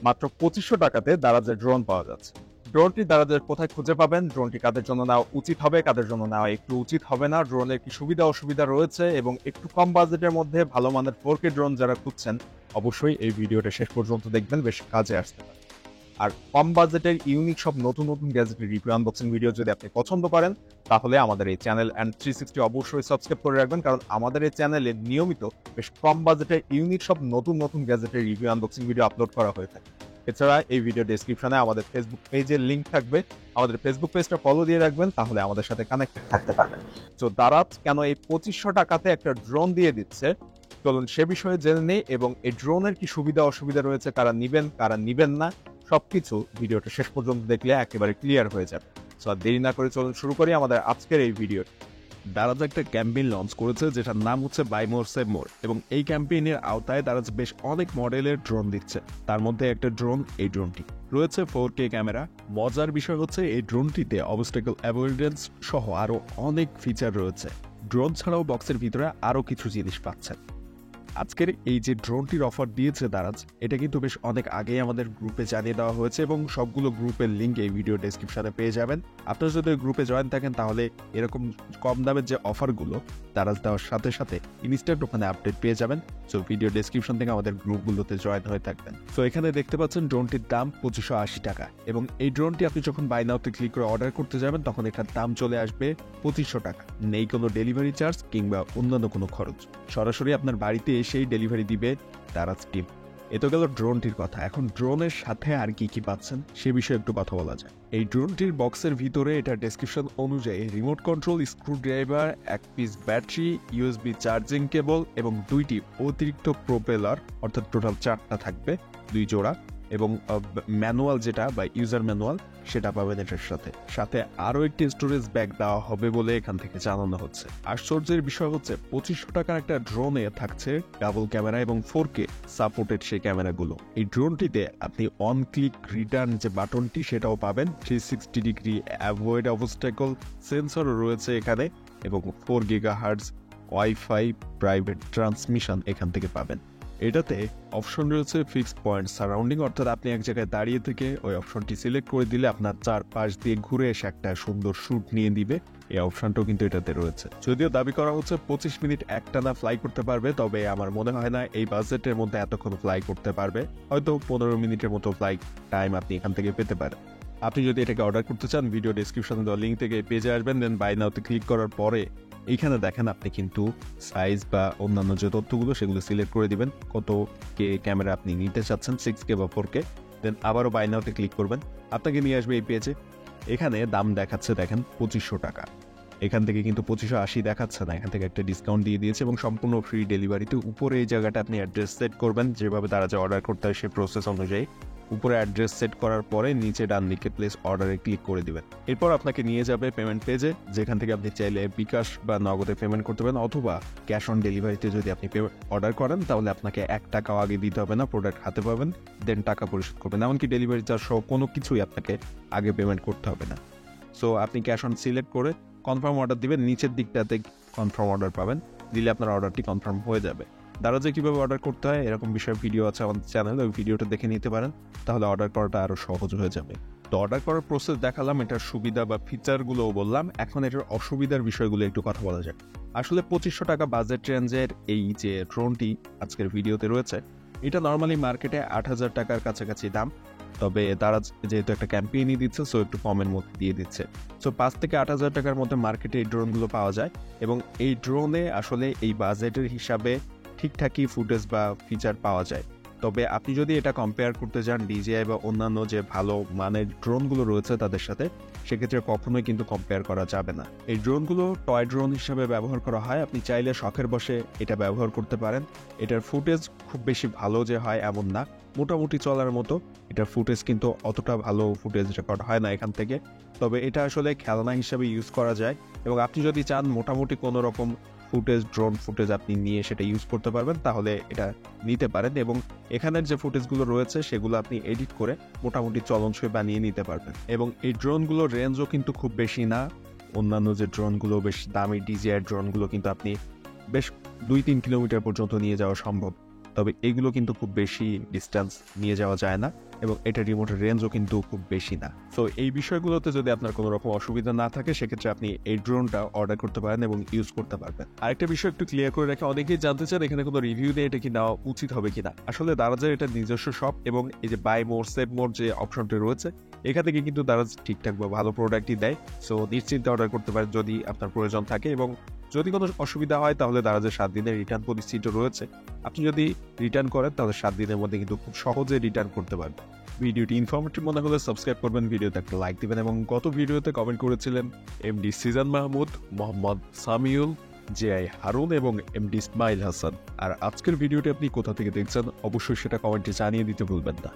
মাত্র 2500 টাকাতে দারাজের ড্রোন পাওয়া যাচ্ছে। ড্রোনটি দারাজের কোথায় খুঁজে পাবেন, ড্রোনটি কাদের জন্য নেওয়া উচিত হবে, কাদের জন্য নেওয়া একটু উচিত হবে না, ড্রোনের কি সুবিধা অসুবিধা রয়েছে এবং একটু কম বাজেটের মধ্যে ভালো মানের 4K ড্রোন যারা খুঁজছেন অবশ্যই এই ভিডিওটা শেষ পর্যন্ত দেখবেন, বেশ কাজে আসতে পারে। আর কম বাজেটের ইউনিক সব নতুন নতুন গ্যাজেটের রিভিউ আনবক্সিং ভিডিও যদি আপনি পছন্দ করেন তাহলে আমাদের এই চ্যানেল অ্যান্ড 360 অবশ্যই সাবস্ক্রাইব করে রাখবেন, কারণ আমাদের এই চ্যানেলে নিয়মিত বেশ কম বাজেটের ইউনিক সব নতুন নতুন গ্যাজেটের রিভিউ আনবক্সিং ভিডিও আপলোড করা হয়ে থাকে। এছাড়া এই ভিডিও ডেসক্রিপশনে আমাদের ফেসবুক পেজের লিঙ্ক থাকবে, আমাদের ফেসবুক পেজটা ফলো দিয়ে রাখবেন, তাহলে আমাদের সাথে কানেক্টেড থাকতে পারবেন। তো দারাজ কেন এই 2500 টাকাতে একটা ড্রোন দিয়ে দিচ্ছে, চলুন সে বিষয়ে জেনে নেই এবং এই ড্রোনের কি সুবিধা অসুবিধা রয়েছে, কারা নিবেন কারা নিবেন না সবকিছু ভিডিওটা শেষ পর্যন্ত দেখলে একেবারে ক্লিয়ার হয়ে যাবে। সো আর দেরি না করে চলুন শুরু করি আমাদের আজকের এই ভিডিও। দারাজ একটা ক্যাম্পেইন লঞ্চ করেছে যেটার নাম হচ্ছে বাই মোর সেভ মোর, এবং এই ক্যাম্পেইনের আওতায় দারাজ বেশ অনেক মডেলের ড্রোন দিচ্ছে। তার মধ্যে একটা ড্রোন, এই ড্রোনটি রয়েছে 4K ক্যামেরা। মজার বিষয় হচ্ছে এই ড্রোনটিতে অবস্টাকল অ্যাভয়েডেন্স সহ আরো অনেক ফিচার রয়েছে। ড্রোন ছাড়াও বক্সের ভিতরে আরো কিছু জিনিস পাচ্ছেন। আজকের এই যে ড্রোনটির অফার দিয়েছে দারাজ, এটা কিন্তু বেশ অনেক আগেই আমাদের গ্রুপে জানিয়ে দেওয়া হয়েছে এবং সবগুলো গ্রুপের লিঙ্ক এই ভিডিও ডেসক্রিপশনে পেয়ে যাবেন। আপনারা যদি গ্রুপে জয়েন থাকেন তাহলে এরকম কম দামের যে অফারগুলো দারাজ দেওয়ার সাথে সাথে ইনস্ট্যান্ট ওখানে আপডেট পেয়ে যাবেন। সো ভিডিও ডেসক্রিপশন থেকে আমাদের গ্রুপগুলোতে জয়েন হয়ে থাকবেন। সো এখানে দেখতে পাচ্ছেন ড্রোনটির দাম 2580 টাকা, এবং এই ড্রোনটি আপনি যখন বাই নাওতে ক্লিক করে অর্ডার করতে যাবেন তখন এটার দাম চলে আসবে 2500 টাকা। নেই কোনো ডেলিভারি চার্জ কিংবা অন্যান্য কোনো খরচ, সরাসরি আপনার বাড়িতে এসেই ডেলিভারি দিবে দারাজ টিম। এ তো গেল ড্রোনটির কথা। এখন ড্রোনের সাথে আর কি কি পাচ্ছেন সে বিষয়ে একটু কথা বলা যায়। এই ড্রোনটির বক্সের ভিতরে এটা ডেসক্রিপশন অনুযায়ী রিমোট কন্ট্রোল, স্ক্রু ড্রাইভার, এক piece battery, USB charging cable এবং 2টি অতিরিক্ত প্রোপেলার, অর্থাৎ টোটাল 4টা থাকবে, 2 জোড়া, এবং ম্যানুয়াল যেটা বা ইউজার ম্যানুয়াল সেটা পাবেন এটার সাথে। সাথে আরও একটি স্টোরেজ ব্যাগ দেওয়া হবে বলে এখান থেকে জানানো হচ্ছে। আশ্চর্যের বিষয় হচ্ছে 2500 টাকার একটা ড্রোনে থাকছে ডাবল ক্যামেরা এবং 4K সাপোর্টেড সেই ক্যামেরাগুলো। এই ড্রোনটিতে আপনি অন ক্লিক রিটার্ন যে বাটনটি সেটাও পাবেন, 360 ডিগ্রি অ্যাভয়েড অবস্টাকল সেন্সরও রয়েছে এখানে, এবং 4 GHz ওয়াইফাই প্রাইভেট ট্রান্সমিশন এখান থেকে পাবেন। এটাতে অপশন রয়েছে ফিক্সড পয়েন্ট সারাউন্ডিং, অর্থাৎ আপনি এক জায়গায় দাঁড়িয়ে থেকে ওই অপশনটি সিলেক্ট করে দিলে আপনার চারপাশ দিয়ে ঘুরে এসে একটা সুন্দর শুট নিয়ে দিবে। এই অপশনটাও কিন্তু এটাতে রয়েছে। যদিও দাবি করা হচ্ছে 25 মিনিট একটানা ফ্লাই করতে পারবে, তবে আমার মনে হয় না এই বাজেটের মধ্যে এতক্ষণ ফ্লাই করতে পারবে। হয়তো 15 মিনিটের মতো ফ্লাই টাইম আপনি এখান থেকে পেতে পারেন। আপনি যদি এটাকে অর্ডার করতে চান ভিডিও ডেসক্রিপশনে দেওয়া লিঙ্ক থেকে পেজে আসবেন, দেন বাই নাওতে ক্লিক করার পরে এইখানে দেখেন আপনি কিন্তু সাইজ বা অন্যান্য যে তথ্যগুলো সেগুলো সিলেক্ট করে দিবেন, কত কে ক্যামেরা আপনি নিতে চাচ্ছেন, 6K বা 4K, দেন আবারও বাই নাওতে ক্লিক করবেন, আপনাকে নিয়ে আসবে এই পেজে। এখানে দাম দেখাচ্ছে দেখেন 2500 টাকা, এখান থেকে কিন্তু 2580 দেখাচ্ছে না, এখান থেকে একটা ডিসকাউন্ট দিয়ে দিয়েছে এবং সম্পূর্ণ ফ্রি ডেলিভারিতে। উপরে এই জায়গাটা আপনি অ্যাড্রেস সেট করবেন, যেভাবে তারা যে অর্ডার করতে হয় সেই প্রসেস অনুযায়ী। উপরে অ্যাড্রেস সেট করার পরে নিচে ডান দিকে প্লেস অর্ডারে ক্লিক করে দিবেন। এরপর আপনাকে নিয়ে যাবে পেমেন্ট পেজে, যেখান থেকে আপনি চাইলে বিকাশ বা নগদে পেমেন্ট করতে পারেন, অথবা ক্যাশ অন ডেলিভারিতে যদি আপনি অর্ডার করেন তাহলে আপনাকে 1 টাকাও আগে দিতে হবে না, প্রোডাক্ট হাতে পাবেন, দেন টাকা পরিশোধ করবেন। এমনকি ডেলিভারি চার্জ সহ কোনো কিছুই আপনাকে আগে পেমেন্ট করতে হবে না। সো আপনি ক্যাশ অন সিলেক্ট করে কনফার্ম অর্ডার দিবেন, নিচের দিকটাতে কনফার্ম অর্ডার পাবেন, দিলে আপনার অর্ডারটি কনফার্ম হয়ে যাবে। দারাজে কিভাবে অর্ডার করতে হয় এরকম বিষয়ে ভিডিও আছে আমাদের চ্যানেলে, ওই ভিডিওটা দেখে নিতে পারেন, তাহলে অর্ডার করাটা আরো সহজ হয়ে যাবে। তো অর্ডার করার প্রসেস দেখালাম, এটার সুবিধা বা ফিচারগুলোও বললাম, এখন এটার অসুবিধার বিষয়গুলো একটু কথা বলা যাক। আসলে 2500 টাকা বাজেট রেঞ্জের এই যে ড্রোনটি আজকের ভিডিওতে রয়েছে, এটা নর্মালি মার্কেটে 8000 টাকার কাছাকাছি দাম, তবে দারাজ যেহেতু একটা ক্যাম্পেইনই দিচ্ছে সো একটু কমের মধ্যে দিয়ে দিচ্ছে। সো 5 থেকে 8000 টাকার মধ্যে মার্কেটে এই ড্রোনগুলো পাওয়া যায়, এবং এই ড্রোনে আসলে এই বাজেটের হিসাবে ঠিকঠাকই ফুটেজ বা ফিচার পাওয়া যায়। তবে আপনি যদি এটা কম্পেয়ার করতে যান DJI বা অন্যান্য যে ভালো মানের ড্রোনগুলো রয়েছে তাদের সাথে, সেক্ষেত্রে কখনোই কিন্তু কম্পেয়ার করা যাবে না। এই ড্রোনগুলো টয় ড্রোন হিসেবে ব্যবহার করা হয়, আপনি চাইলে শখের বসে এটা ব্যবহার করতে পারেন। এটার ফুটেজ খুব বেশি ভালো যে হয় এমন না, মোটামুটি চলার মতো। এটার ফুটেজ কিন্তু অতটা ভালো ফুটেজ রেকর্ড হয় না এখান থেকে, তবে এটা আসলে খেলনা হিসেবে ইউজ করা যায়, এবং আপনি যদি চান মোটামুটি কোনো রকম ড্রোন ফুটেজ আপনি নিয়ে সেটা ইউজ করতে পারবেন, তাহলে এটা নিতে পারেন। এবং এখানের যে ফুটেজগুলো রয়েছে সেগুলো আপনি এডিট করে মোটামুটি চলনসই বানিয়ে নিতে পারবেন। এবং এই ড্রোনগুলোর রেঞ্জও কিন্তু খুব বেশি না, অন্যান্য যে ড্রোনগুলো বেশ দামি DJI ড্রোনগুলো কিন্তু আপনি বেশ 2-3 কিলোমিটার পর্যন্ত নিয়ে যাওয়া সম্ভব। তবে এগুলো কিন্তু খুব বেশি ডিস্টেন্স নিয়ে যাওয়া যায় না এবং এটা রিমোটের রেঞ্জও কিন্তু খুব বেশি না। তো এই বিষয়গুলোতে যদি আপনার কোনো রকম অসুবিধা না থাকে সেক্ষেত্রে আপনি এই ড্রোনটা অর্ডার করতে পারেন এবং ইউজ করতে পারবেন। আরেকটা বিষয় একটু ক্লিয়ার করে রাখি, অনেকেই জানতে চান এখানে কোনো রিভিউ দিয়ে এটা কি নেওয়া উচিত হবে কিনা। আসলে দারাজের এটা নিজস্ব শপ এবং এই যে বাই মোর সেভ মোর যে অপশনটি রয়েছে এখান থেকে কিন্তু দারাজ ঠিকঠাক বা ভালো প্রোডাক্টই দেয়। সো নিশ্চিন্তে অর্ডার করতে পারেন যদি আপনার প্রয়োজন থাকে, এবং যদি কোনো অসুবিধা হয় তাহলে দারাজের 7 দিনের রিটার্ন পলিসিটা রয়েছে। আপনি যদি রিটার্ন করেন তাহলে 7 দিনের মধ্যে কিন্তু খুব সহজে রিটার্ন করতে পারবেন। ভিডিওটি ইনফরমেটিভ মনে হলে সাবস্ক্রাইব করবেন, ভিডিওতে একটা লাইক দিবেন এবং গত ভিডিওতে কমেন্ট করেছিলেন এমডি সিজান মাহমুদ, মোহাম্মদ সামিউল, জেআই হারুন এবং এমডি ইসমাইল হাসান। আর আজকের ভিডিওটি আপনি কোথা থেকে দেখছেন অবশ্যই সেটা কমেন্টে জানিয়ে দিতে ভুলবেন না।